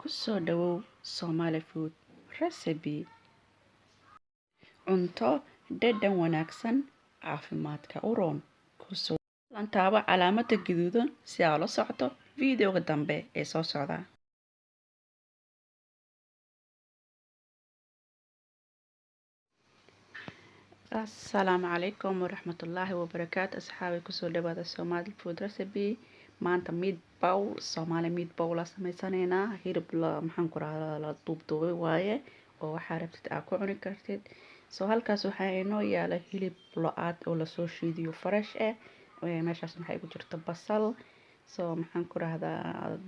Ku soo dhawow Somali Food Recipe. Cunto dhadhan wanaagsan, caafimaadka u roon. Ku soo taabo calaamadda gaduudan si aad la socoto fiidiyowga dambe ee soo socda. Assalaamu calaykum waraxmatullaahi wabarakaatu. Asxaabi kusoo dhawaada Somali Food Recipe. Maanta Somali meatball la samaysaneynaa. Hilib la duubduubay waaye oo waxaa rabtid aad ku cuni kartid. Halkaas waxaa inoo yaala hilib lo-aad oo lasoo shiidiyo fresh meeshaas waxaa igu jirta basal.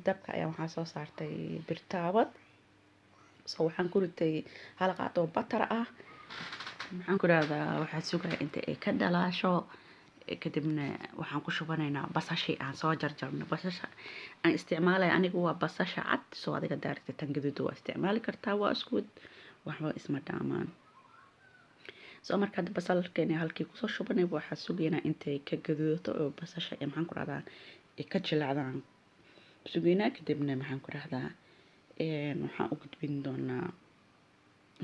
Dabka ayaa waxaa soo saartay birtaawad. Waxaan ku ritay hal qaad oo batar ah. Waxaa sugaya inta ay ka dhalaasho kadibna waxaan ku shubanaynaa basashii aan soo jarjarno. Basasha aan isticmaalay anigu waa basasha cad, adiga daaragtay tan gaduud waa isticmaali kartaa, waa isku waxba isma dhaamaan. Marka hadda basalkeena halkii kusoo shubanay waxaa sugaynaa intay ka gaduudato oo basasha ay ka jilacdaan sugaynaa kadibna waxaan u gudbin doonaa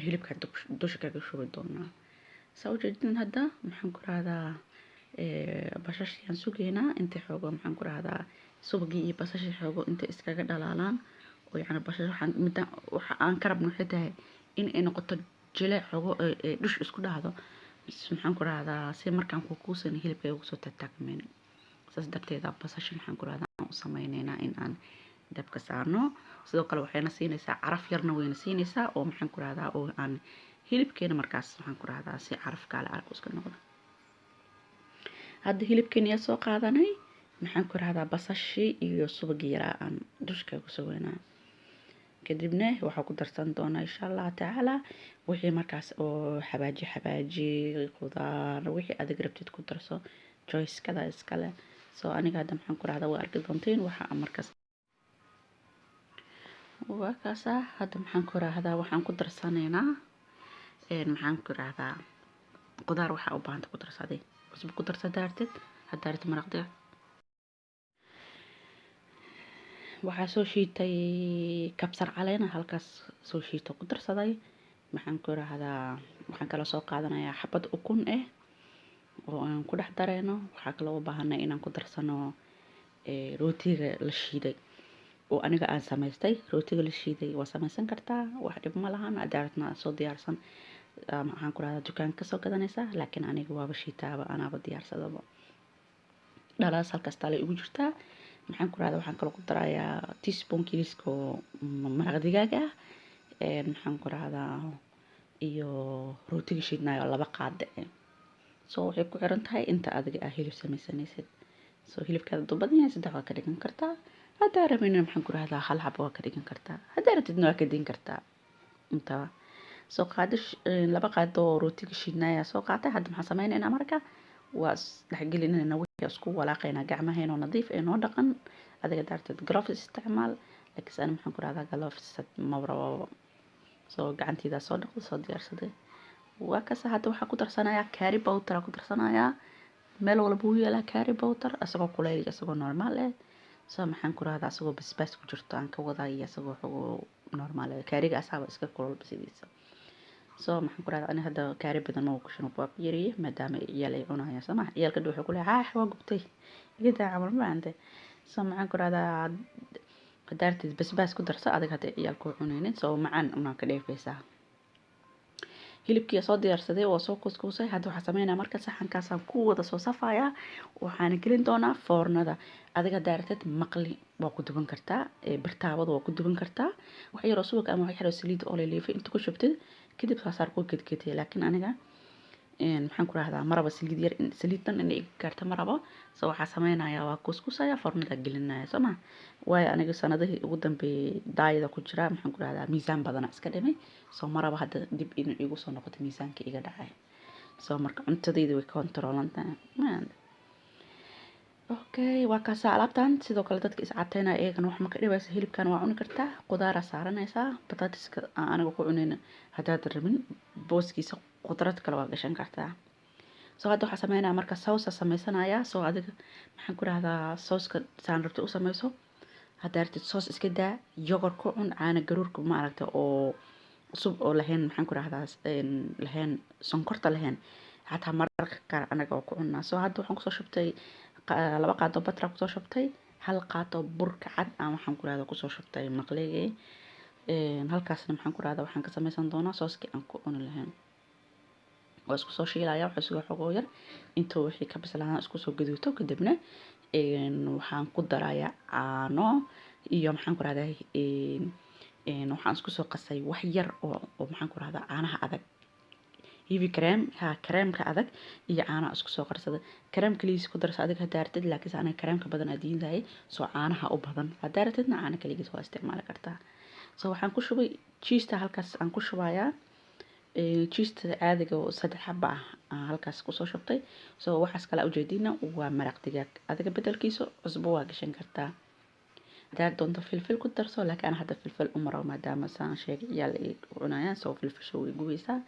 hilibka dusha kaga shubi doonaa. Ujeedin hadda basashii aan sugaynaa inta xoogo subagii iyo basashii xoogo inta iskaga dhalaalaan oo basasha waxa aan ka rabno waxay tahay in ay noqoto jileec xoogo ee dhush isku dhahdo si markaan ku kuusan hilibka ugu soo taagmeen. Saas darteeda basasha u samaynaynaa in aan dabka saarno. Sidoo kale waxayna siinaysaa caraf yarna wayna siinaysaa oo oo aan hilibkeena markaas si caraf kale iska noqdo. Hadda hilibkeena soo qaadanay basashii iyo subagii yaraa aan dushka ku sugaynaa. Kadibna waxaa ku darsan doonaa insha Allah taala wixii markaas oo xabaaji khudaar wixii aad rabtid ku darso choice kada iskale. Aniga hadda waa arki doontiin waxa markaas hadda waxaan ku darsanaynaa khudaar waxa u baahan ku darsaday cusub ku darsadaated hadda maraqda waxaa soo shiitay kabsar caleen halkaas soo shiito ku darsaday. Waxaan kala soo qaadanayaa xabad ukun oo aan ku dhex dareyno. Waxaa kale oo baahanay inaan ku darsano rootiga la shiiday oo aniga aan samaystay. Rootiga la shiiday waa samaysan kartaa wax dhib ma lahan haddaadna soo diyaarsan dukaan ka soo gadanaysa laakiin aniga waaba shiitaaba anaaba diyaarsadaba. Dhalaas halkaas tale ugu jirtaa. Waxaan kala ku darayaa teaspoon kilisko maraq digaag ah iyo rootiga shiidnayo 2 qaad waxay ku xiran tahay inta adiga hilib samaysanaysid. Hilibkaada dubadan yahay 3 waa ka dhigan kartaa. Hadda rabina hal xabo waa ka dhigan kartaa. Hadda rabtidna waa ka dhigan kartaa. Inta qaadish 2 qaad oo rootiga shiidnayo soo qaatay. Hadda maxaan sameynaynaa marka waa dhaxgelinayna wixii isku walaaqayna gacmaheena nadiif noo dhaqan. Adiga daartid gloves isticmaal laakiin gloves ma rabo. Gacantiida soo dhaqdo soo diyaarsaday. Waa kaas hadda waxaan ku darsanayaa curry powder ku darsanayaa. Meel walba uu yaala curry powder asagoo kuleyl asagoo normal asagoo basbaas ku jirto aan ka wadaaya asagoo normal curry-ga asaba iska kulul bisidiisa. Ani hadda curry badan ma ku shano waa yariye maadaama ciyaal ay cunayaan ciyaalka wuxuu ku leeyahay waa gubtay iga daa camal ma ante daartid basbaas ku darso adiga hadda ciyaalku cunaynin macaan una ka dheefaysaa. Hilibkii soo diyaarsaday oo soo kuskusay hadda waxaan sameynaa marka saxankaas aan ku wada soo safaaya waxaan gelin doonaa foornada. Adiga daartid maqli waa ku duban kartaa birtaawada waa ku duban kartaa wax yar oo subag ama wax yar oo saliid oo leeyahay inta ku shubtid kadib saar ku gedgedee laakiin aniga maraba saliidan in ay gaarto maraba waxaan sameynayaa waa kuskusaya foornada gelinaya waayo aniga sanadihii ugu dambeeyay daayada ku jira miisaan badan iska dhimay maraba hadda dib in igu soo noqoto miisaanka iga dhacay marka cuntadayda way control-antahay okay waa kaas alaabtan sidoo kale dadka is cateynaa eegana wax ma ka dhibaysa hilibkan waa cuni kartaa khudaar saaranaysa batatiska aniga ku cunayna haddaad rabin booskiisa khudrad kale waa gashan kartaa. Hadda waxaan sameynaa marka sauce samaysanaya adiga sauce-ka saan rabto u samayso haddaad rabtid soos iska daa, yogurt ku cun, caana garoorka ma aragta oo cusub oo lahayn maxaan ku rahdaa lahayn sonkorta lahayn xataa mararka qaar anaga oo ku cunaa. Soo hadda waxaan kusoo shubtay 2 qaado batra kusoo shubtay, 1 qaado burka cad aan waxaan ku rahdaa kusoo shubtay maqleeyay. Halkaasna maxaan ku rahdaa waxaan ka samaysan doonaa sooskii aan ku cuni lahayn. waa isku soo shiilaya waxa isugu xogo yar intuu wixii ka bislaana isku soo gaduuto kadibna waxaan ku darayaa caano iyo maxaan ku rahdaa waxaan isku soo qasay wax yar oo maxaan ku rahdaa caanaha adag heavy cream creamka adag iyo caano isku soo qarsaday cream kaliis ku darso adag hadaa rabtid laakiin aniga creamka badan aadiin lahay soo caanaha u badan hadaa rabtidna caano kaliis waa isticmaali kartaa. soo waxaan ku shubay cheese halkaas aan ku shubayaa cheese caadiga oo 3 xabba ah halkaas ku soo shubtay. soo waxaas kala ujeedina waa maraq digaag adiga bedelkiisa cusbo waa gashan kartaa hadaa doonto filfil ku darso laakiin hadda filfil umaro maadaama saan sheegay yaal ay cunayaan soo filfisho way gubeysaa.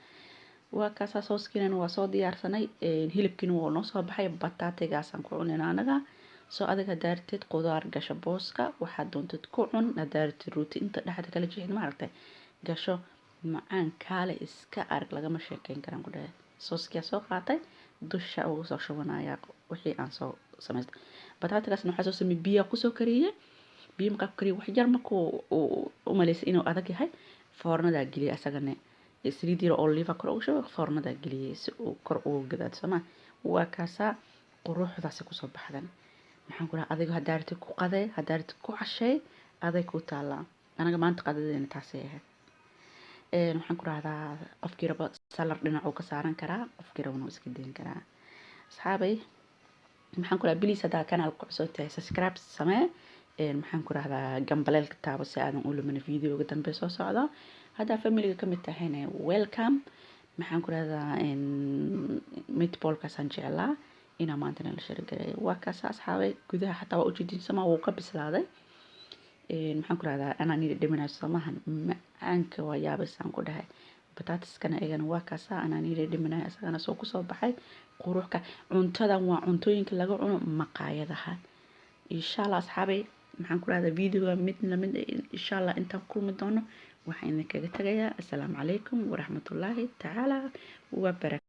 waa kaasa sooskiina waa soo diyaarsanay hilibkiina waa noo soo baxay bataatigaas aan ku cunayna anaga. soo adiga hadaa rabtid qudaar gasho booska waxaad doontid ku cun hadaa rabtid rooti inta dhexda kala jeexid ma aragtay gasho macaan kaale iska arag lagama sheekeyn karaan ku dhahay. sooskiya soo qaatay dusha ugu soo shubanaya wixii aan soo samaystay bataatigaasna waxaa soo sameeyay biyo ku soo kariyay biyo markaa ku kariyay wax yar markuu u maleysay inuu adag yahay foornada geliyay asagana saliid yar oo olive kor ugu shubay foornada geliyay si uu kor ugu gadaad sama waa kaasa quruxdaas ku soo baxdan maxaan ku rahaa adiga hadaa rabtid ku qaday hadaa rabtid ku cashay aday ku taala anaga maanta qadadeena taasay ahayd. waxaan ku rahdaa qofkii rabo salar dhinac uu ka saaran karaa qofkii rabo iska deyn karaa. asxaabay maxaan ku rahaa please hadaa kanaalka ku cusub tahay subscribe samee maxaan ku rahdaa gambaleelka taabo si aadan u lumin videoga dambe soo socdo hadaa familiga ka mid tahayna welcome maxaan ku rahdaa meatballka san jeclaa ina maanta la shirgaray waa kaas asxaabay gudaha xataa waa u jeedin sama wuu ka bislaaday maxaan ku rahdaa ana niid dhimanaa samahan macaanka waa yaabisaan ku dhahay batatiskana eegana waa kaasa ana niid dhimanaa asagana soo ku soo baxay quruxka cuntadan waa cuntooyinka laga cuno maqaayadaha inshallah asxaabay maxaan ku rahdaa videoga mid lamid inshallah intaan kulmi doono waxaan idinkaga tagayaa assalaamu calaykum waraxmatullaahi tacaala wa barakaatuh.